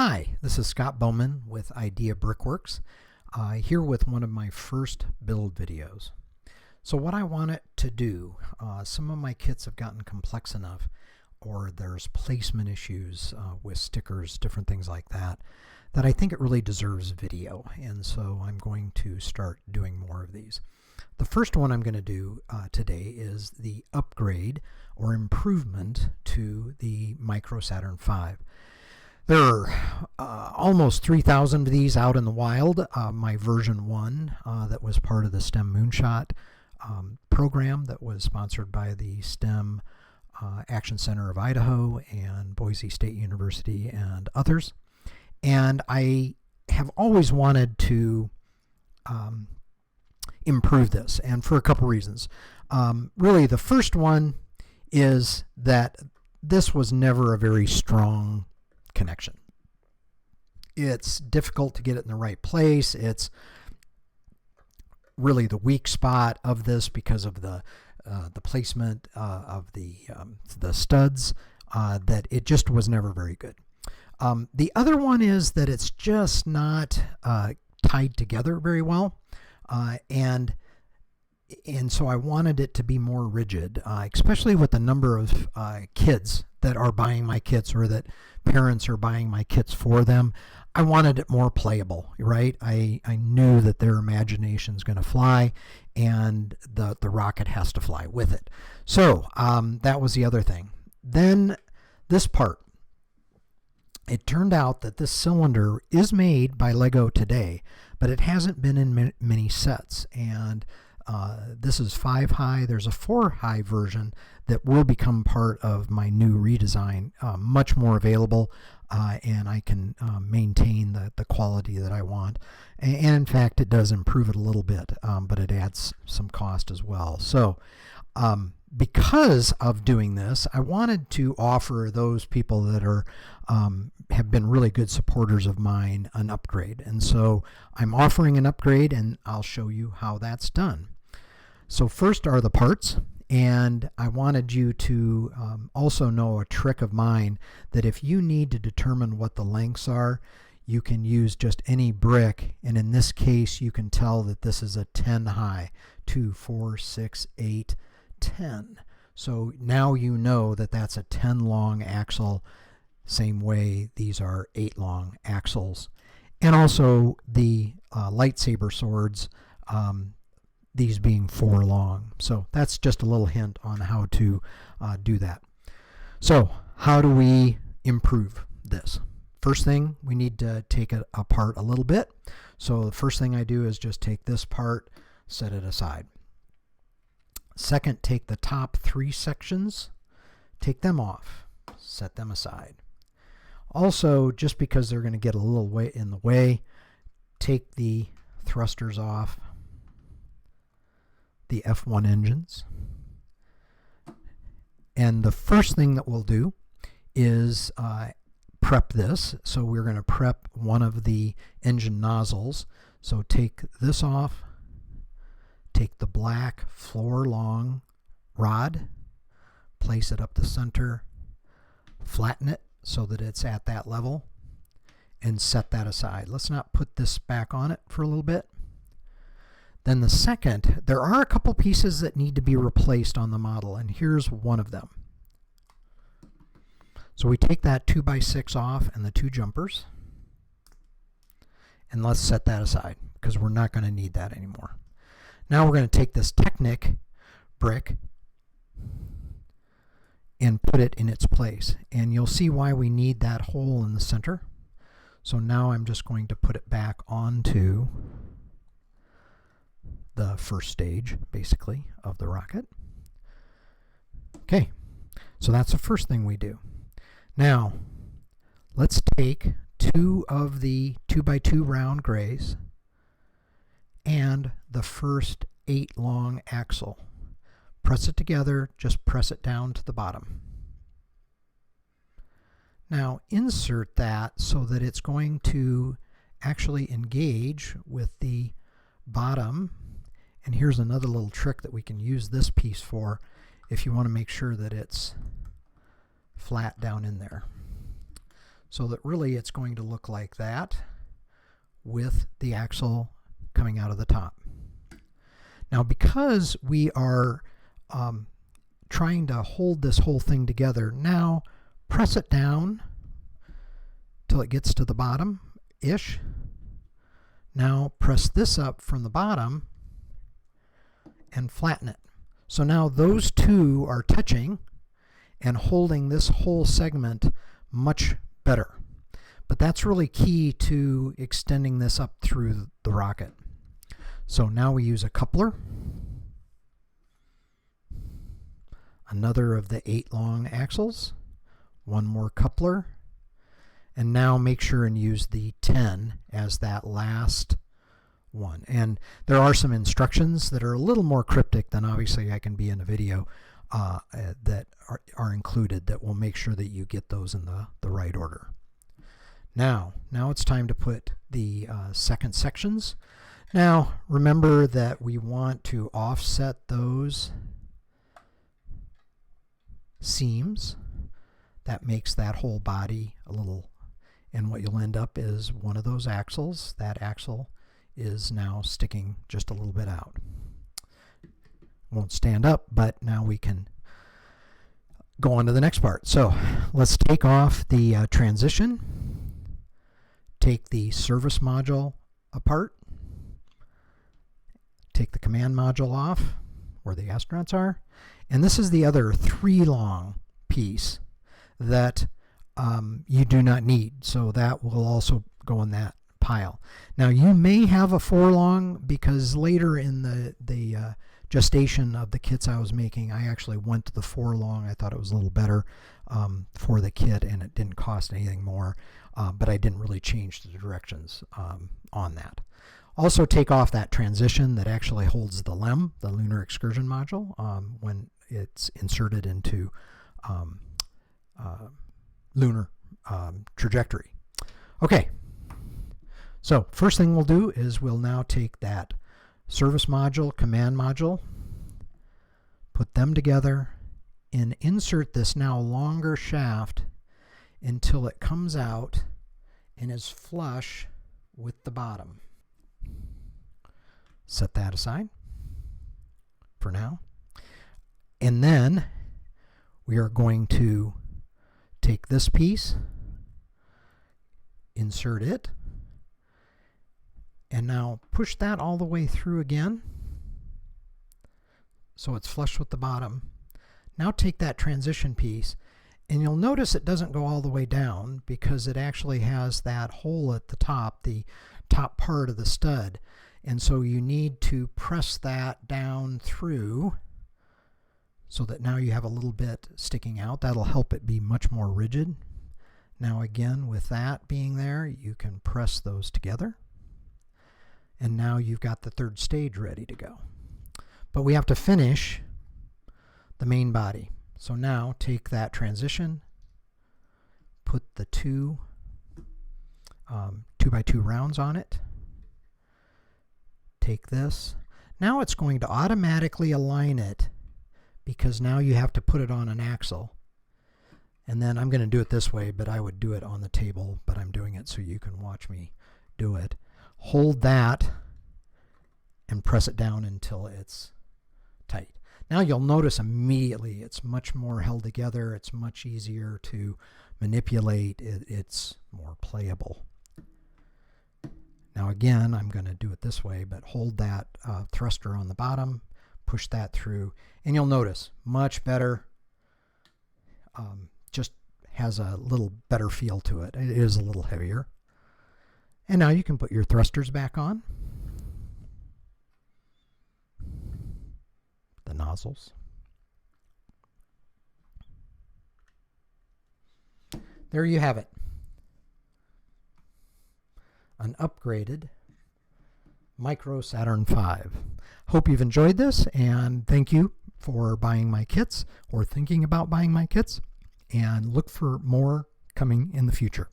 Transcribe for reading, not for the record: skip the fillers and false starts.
Hi, this is Scott Bowman with ideaBRICKworks, here with one of my first build videos. So what I want it to do, some of my kits have gotten complex enough, or there's placement issues with stickers, different things like that, that I think it really deserves video, and so I'm going to start doing more of these. The first one I'm going to do today is the upgrade or improvement to the Micro Saturn V. There are almost 3,000 of these out in the wild. My version 1 that was part of the STEM Moonshot program that was sponsored by the STEM Action Center of Idaho and Boise State University and others. And I have always wanted to improve this, and for a couple reasons. Really, the first one is that this was never a very strong connection. It's difficult to get it in the right place. It's really the weak spot of this because of the placement of the studs, that it just was never very good. The other one is that it's just not tied together very well, and so I wanted it to be more rigid, especially with the number of kids that are buying my kits or that parents are buying my kits for them. I wanted it more playable, right? I knew that their imagination is going to fly, and the rocket has to fly with it. So that was the other thing. Then this part. It turned out that this cylinder is made by Lego today, but it hasn't been in many sets, and this is 5 high. There's a 4 high version that will become part of my new redesign, much more available, and I can maintain the quality that I want. And in fact, it does improve it a little bit, but it adds some cost as well. So because of doing this, I wanted to offer those people that are have been really good supporters of mine an upgrade. And so I'm offering an upgrade, and I'll show you how that's done. So first are the parts, and I wanted you to also know a trick of mine, that if you need to determine what the lengths are, you can use just any brick, and in this case you can tell that this is a 10 high, 2, 4, 6, 8, 10. So now you know that that's a 10 long axle. Same way these are 8 long axles. And also the lightsaber swords, these being 4 long. So that's just a little hint on how to do that. So how do we improve this? First thing, we need to take it apart a little bit. So the first thing I do is just take this part, set it aside. Second, take the top 3 sections, take them off, set them aside. Also, just because they're going to get a little way in the way, take the thrusters off, the F1 engines. And the first thing that we'll do is prep this. So we're going to prep one of the engine nozzles. So take this off, take the black floor long rod, place it up the center, flatten it so that it's at that level, and set that aside. Let's not put this back on it for a little bit. Then the second, there are a couple pieces that need to be replaced on the model, and here's one of them. So we take that 2x6 off and the 2 jumpers, and let's set that aside because we're not going to need that anymore. Now we're going to take this Technic brick and put it in its place, and you'll see why we need that hole in the center. So now I'm just going to put it back onto the first stage, basically, of the rocket. Okay, so that's the first thing we do. Now let's take 2 of the 2x2 round grays and the first 8 long axle. Press it together, just press it down to the bottom. Now insert that so that it's going to actually engage with the bottom. And here's another little trick that we can use this piece for if you want to make sure that it's flat down in there. so that really it's going to look like that with the axle coming out of the top. Now, because we are trying to hold this whole thing together, now press it down till it gets to the bottom-ish. Now press this up from the bottom and flatten it. So now those two are touching and holding this whole segment much better. But that's really key to extending this up through the rocket. So now we use a coupler, another of the 8 long axles, one more coupler, and now make sure and use the 10 as that last one. And there are some instructions that are a little more cryptic than obviously I can be in a video that are included that will make sure that you get those in the right order. Now it's time to put the second sections. Now remember that we want to offset those seams. That makes that whole body a little, and what you'll end up is one of those axles. That axle is now sticking just a little bit out. Won't stand up, but now we can go on to the next part. So let's take off the transition, take the service module apart, take the command module off where the astronauts are, and this is the other 3 long piece that you do not need, so that will also go in that pile. Now you may have a 4 long, because later in the gestation of the kits I was making, I actually went to the 4 long. I thought it was a little better for the kit, and it didn't cost anything more, but I didn't really change the directions on that. Also take off that transition that actually holds the LEM, the Lunar Excursion Module, when it's inserted into lunar trajectory. Okay, so first thing we'll do is we'll now take that service module, command module, put them together, and insert this now longer shaft until it comes out and is flush with the bottom. Set that aside for now. And then we are going to take this piece, insert it, and now push that all the way through again so it's flush with the bottom. Now take that transition piece, and you'll notice it doesn't go all the way down because it actually has that hole at the top part of the stud, and so you need to press that down through so that now you have a little bit sticking out. That'll help it be much more rigid. Now again, with that being there, you can press those together. And now you've got the third stage ready to go. But we have to finish the main body. So now take that transition, put the 2 2x2 rounds on it, take this. Now it's going to automatically align it, because now you have to put it on an axle. And then I'm going to do it this way, but I would do it on the table, but I'm doing it so you can watch me do it. Hold that and press it down until it's tight. Now you'll notice immediately it's much more held together. It's much easier to manipulate. It's more playable. Now again, I'm going to do it this way, but hold that thruster on the bottom, push that through, and you'll notice much better. Just has a little better feel to it. It is a little heavier. And now you can put your thrusters back on, the nozzles. There you have it. An upgraded Micro Saturn V. Hope you've enjoyed this, and thank you for buying my kits or thinking about buying my kits, and look for more coming in the future.